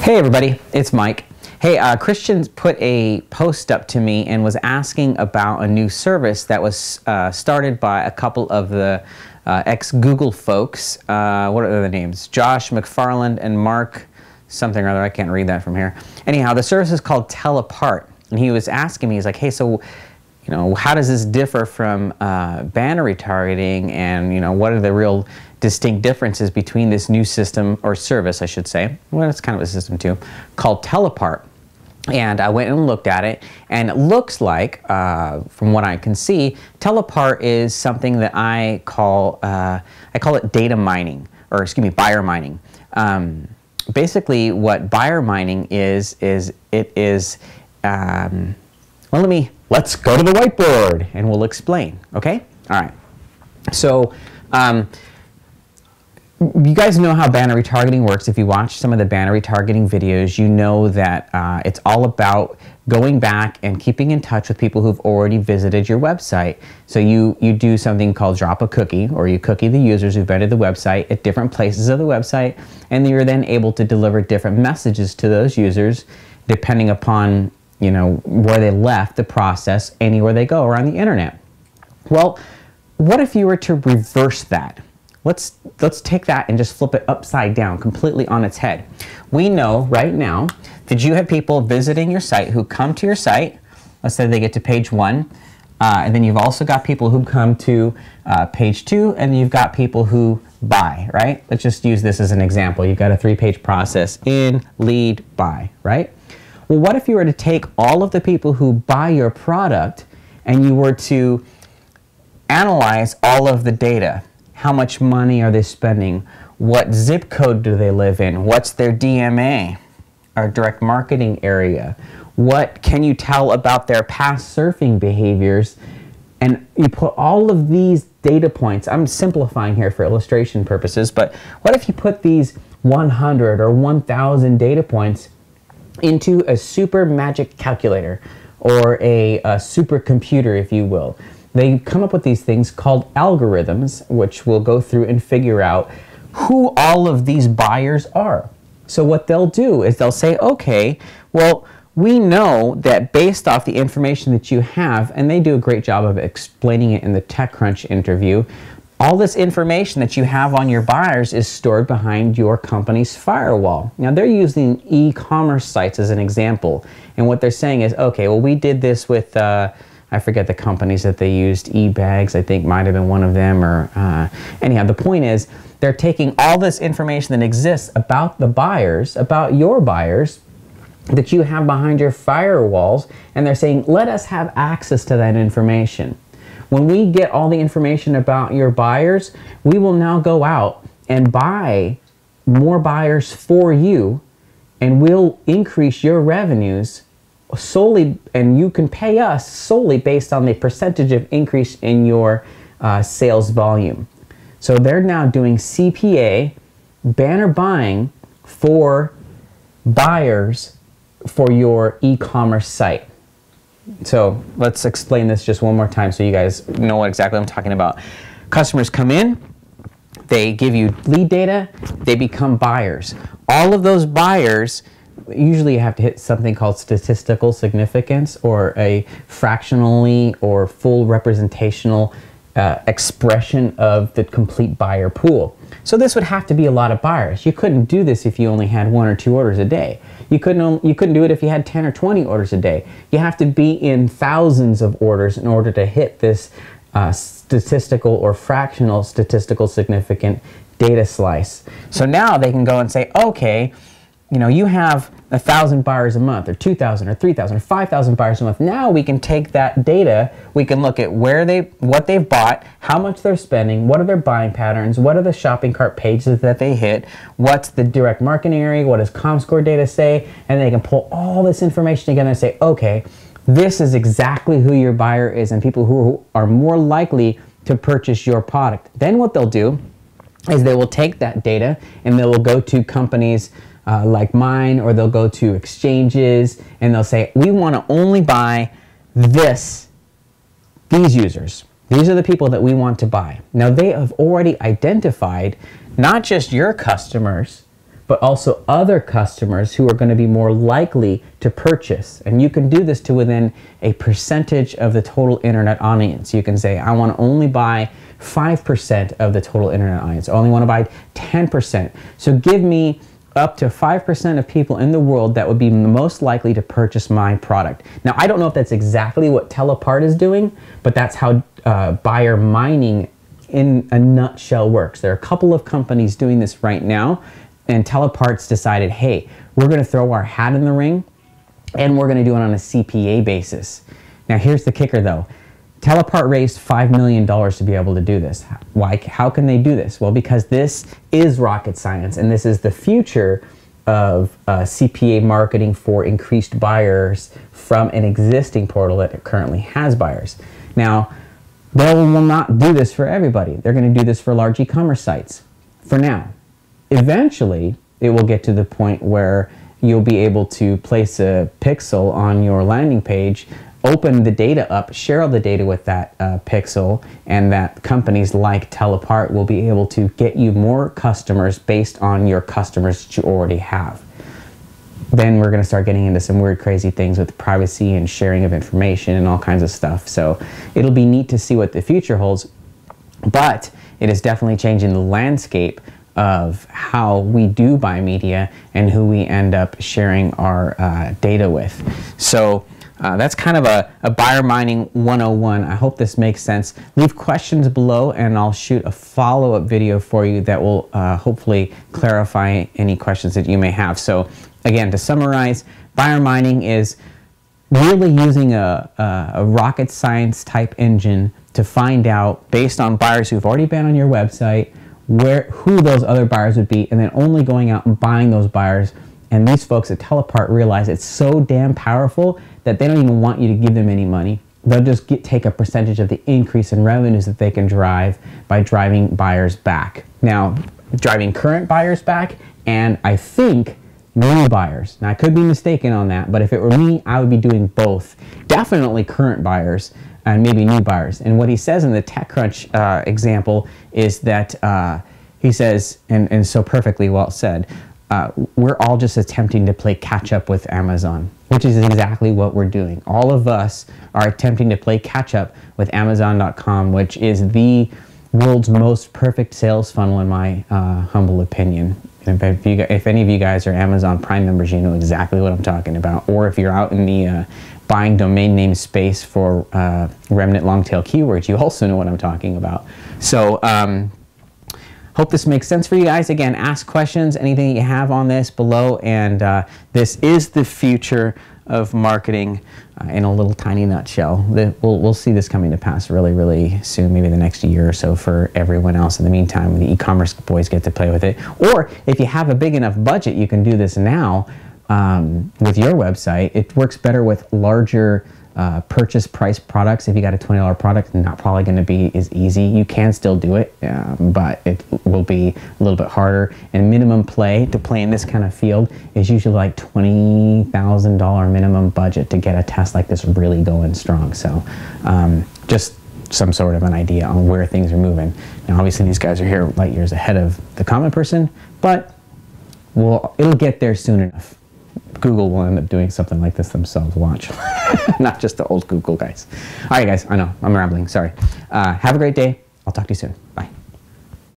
Hey everybody, it's Mike. Hey, Christian put a post up to me and was asking about a new service that was started by a couple of the ex-Google folks. What are their names? Josh McFarland and Mark something or other. I can't read that from here. Anyhow, the service is called Tell Apart. And he was asking me, he's like, hey, so, how does this differ from banner retargeting, and, what are the real distinct differences between this new system, or service, I should say. Well, it's kind of a system too, called Tell Apart. And I went and looked at it, and it looks like, from what I can see, Tell Apart is something that I call it data mining, or excuse me, buyer mining. Basically, what buyer mining is well, let's go to the whiteboard and we'll explain, okay? All right. So, you guys know how banner retargeting works. If you watch some of the banner retargeting videos, you know that it's all about going back and keeping in touch with people who've already visited your website. So you do something called drop a cookie, or you cookie the users who've been to the website at different places of the website, and you're then able to deliver different messages to those users depending upon where they left the process, anywhere they go around the internet. Well, what if you were to reverse that? Let's take that and just flip it upside down, completely on its head. We know right now that you have people visiting your site who come to your site. Let's say they get to page 1, and then you've also got people who come to page 2, and you've got people who buy, right? Let's just use this as an example. You've got a 3-page process: in, lead, buy, right? Well, what if you were to take all of the people who buy your product and you were to analyze all of the data? How much money are they spending? What zip code do they live in? What's their DMA, or direct marketing area? What can you tell about their past surfing behaviors? And you put all of these data points, I'm simplifying here for illustration purposes, but what if you put these 100 or 1,000 data points into a super magic calculator, or a supercomputer, if you will? They come up with these things called algorithms, which will go through and figure out who all of these buyers are. So what they'll do is they'll say, okay, well, we know that based off the information that you have, and they do a great job of explaining it in the TechCrunch interview, all this information that you have on your buyers is stored behind your company's firewall. Now, they're using e-commerce sites as an example, and what they're saying is, okay, well, we did this with I forget the companies that they used. eBags, I think, might have been one of them. Or anyhow, the point is, they're taking all this information that exists about the buyers, about your buyers, that you have behind your firewalls, and they're saying, let us have access to that information. When we get all the information about your buyers, we will now go out and buy more buyers for you, and we'll increase your revenues solely, and you can pay us solely based on the percentage of increase in your sales volume. So they're now doing CPA, banner buying, for buyers for your e-commerce site. So let's explain this just one more time so you guys know what exactly I'm talking about. Customers come in, they give you lead data, they become buyers. All of those buyers, usually you have to hit something called statistical significance, or a fractionally or full representational expression of the complete buyer pool. So this would have to be a lot of buyers. You couldn't do this if you only had 1 or 2 orders a day. You couldn't do it if you had 10 or 20 orders a day. You have to be in thousands of orders in order to hit this statistical or fractional statistical significant data slice. So now they can go and say, okay, you have 1,000 buyers a month, or 2,000, or 3,000, or 5,000 buyers a month. Now we can take that data, we can look at what they've bought, how much they're spending, what are their buying patterns, what are the shopping cart pages that they hit, what's the direct marketing area, what does ComScore data say, and they can pull all this information together and say, okay, this is exactly who your buyer is, and people who are more likely to purchase your product. Then what they'll do is they will take that data and they will go to companies like mine, or they'll go to exchanges, and they'll say, we want to only buy these users. These are the people that we want to buy. Now, they have already identified not just your customers, but also other customers who are going to be more likely to purchase. And you can do this to within a percentage of the total internet audience. You can say, I want to only buy 5% of the total internet audience. I only want to buy 10%. So give me up to 5% of people in the world that would be most likely to purchase my product. Now, I don't know if that's exactly what Telepart is doing, but that's how buyer mining in a nutshell works. There are a couple of companies doing this right now, and Telepart's decided, hey, we're going to throw our hat in the ring, and we're going to do it on a CPA basis. Now, here's the kicker, though. Telepart raised $5 million to be able to do this. Why? How can they do this? Well, because this is rocket science, and this is the future of CPA marketing for increased buyers from an existing portal that currently has buyers. Now, they will not do this for everybody. They're going to do this for large e-commerce sites for now. Eventually, it will get to the point where you'll be able to place a pixel on your landing page, open the data up, share all the data with that pixel, and that companies like Telepart will be able to get you more customers based on your customers that you already have. Then we're going to start getting into some weird, crazy things with privacy and sharing of information and all kinds of stuff. So it'll be neat to see what the future holds, but it is definitely changing the landscape of how we do buy media and who we end up sharing our data with. So that's kind of a buyer mining 101. I hope this makes sense. Leave questions below and I'll shoot a follow-up video for you that will hopefully clarify any questions that you may have. So again, to summarize, buyer mining is really using a rocket science type engine to find out, based on buyers who've already been on your website, who those other buyers would be, and then only going out and buying those buyers. And these folks at Telepart realize it's so damn powerful that they don't even want you to give them any money. They'll just take a percentage of the increase in revenues that they can drive by driving buyers back. Now, driving current buyers back, and I think new buyers. Now, I could be mistaken on that, but if it were me, I would be doing both. Definitely current buyers and maybe new buyers. And what he says in the TechCrunch example is that he says, and so perfectly well said, we're all just attempting to play catch up with Amazon, which is exactly what we're doing. All of us are attempting to play catch up with Amazon.com, which is the world's most perfect sales funnel in my humble opinion. And if any of you guys are Amazon Prime members, you know exactly what I'm talking about. Or if you're out in the buying domain name space for remnant long tail keywords, you also know what I'm talking about. So hope this makes sense for you guys. Again, ask questions, anything you have on this below, and this is the future of marketing in a little tiny nutshell. We'll see this coming to pass really, really soon, maybe the next year or so for everyone else. In the meantime, the e-commerce boys get to play with it. Or if you have a big enough budget, you can do this now with your website. It works better with larger purchase price products. If you got a $20 product, not probably going to be as easy. You can still do it, but it will be a little bit harder. And minimum play to play in this kind of field is usually like $20,000 minimum budget to get a test like this really going strong. So just some sort of an idea on where things are moving. Now, obviously, these guys are here light years ahead of the common person, but it'll get there soon enough. Google will end up doing something like this themselves. Watch. Not just the old Google guys. All right, guys. I know. I'm rambling. Sorry. Have a great day. I'll talk to you soon. Bye.